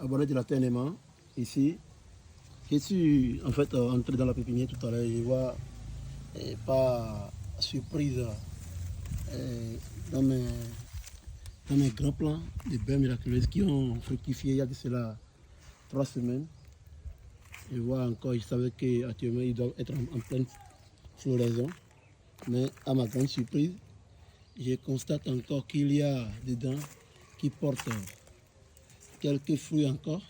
Abonné de la TNMA. Ici, je suis en fait entré dans la pépinière tout à l'heure. Je vois pas surprise dans mes grands plans de baies miraculeuses qui ont fructifié il y a de cela 3 semaines. Je vois encore, je savais qu'actuellement ils doivent être en pleine floraison. Mais à ma grande surprise, je constate encore qu'il y a dedans qui portent quelques fruits encore,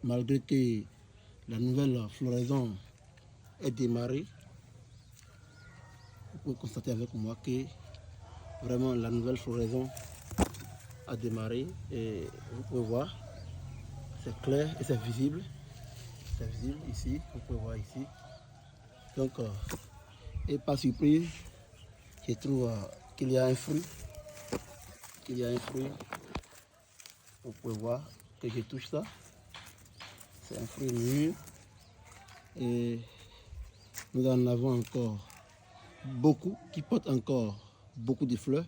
malgré que la nouvelle floraison est démarrée. Vous pouvez constater avec moi que vraiment la nouvelle floraison a démarré et vous pouvez voir, c'est clair et c'est visible. C'est visible ici, vous pouvez voir ici. Donc, et par surprise, je trouve qu'il y a un fruit. Vous pouvez voir que je touche ça. C'est un fruit mûr. Et nous en avons encore beaucoup qui portent encore beaucoup de fleurs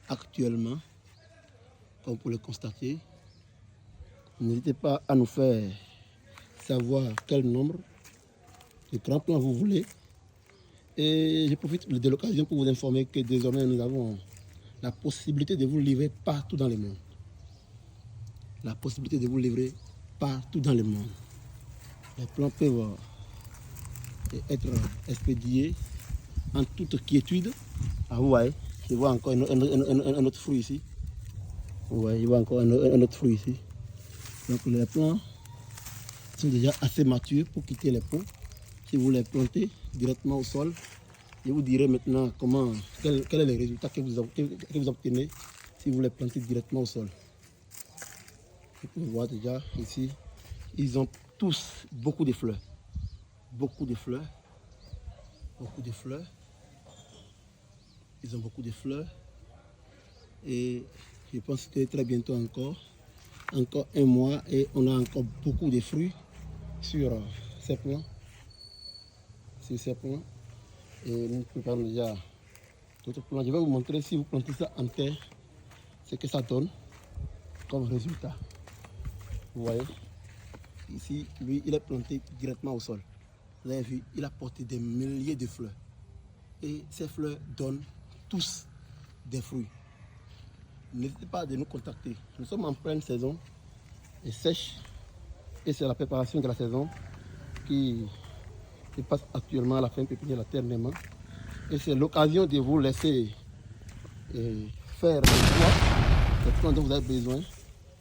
actuellement, comme vous pouvez le constater. N'hésitez pas à nous faire savoir quel nombre de grands plants vous voulez. Et je profite de l'occasion pour vous informer que désormais nous avons la possibilité de vous livrer partout dans le monde. La possibilité de vous livrer partout dans le monde. Les plants peuvent être expédiés en toute quiétude. Ah, vous voyez, je vois encore un autre fruit ici. Vous voyez, je vois encore un autre fruit ici. Donc les plants sont déjà assez matures pour quitter les pots. Si vous les plantez directement au sol, je vous dirai maintenant quel est le résultat que vous obtenez si vous les plantez directement au sol. Vous pouvez voir déjà ici, ils ont tous beaucoup de fleurs. Beaucoup de fleurs. Ils ont beaucoup de fleurs. Et je pense que très bientôt encore un mois et on a encore beaucoup de fruits sur ces plants. Et nous préparons déjà d'autres plants. Je vais vous montrer si vous plantez ça en terre, ce que ça donne comme résultat. Vous voyez, ici, lui, il est planté directement au sol. Vous avez vu, il a porté des milliers de fleurs. Et ces fleurs donnent tous des fruits. N'hésitez pas à nous contacter. Nous sommes en pleine saison et sèche. Et c'est la préparation de la saison qui passe actuellement à la fin pépinière de la TNMA. Et c'est l'occasion de vous laisser faire le choix des plants dont vous avez besoin.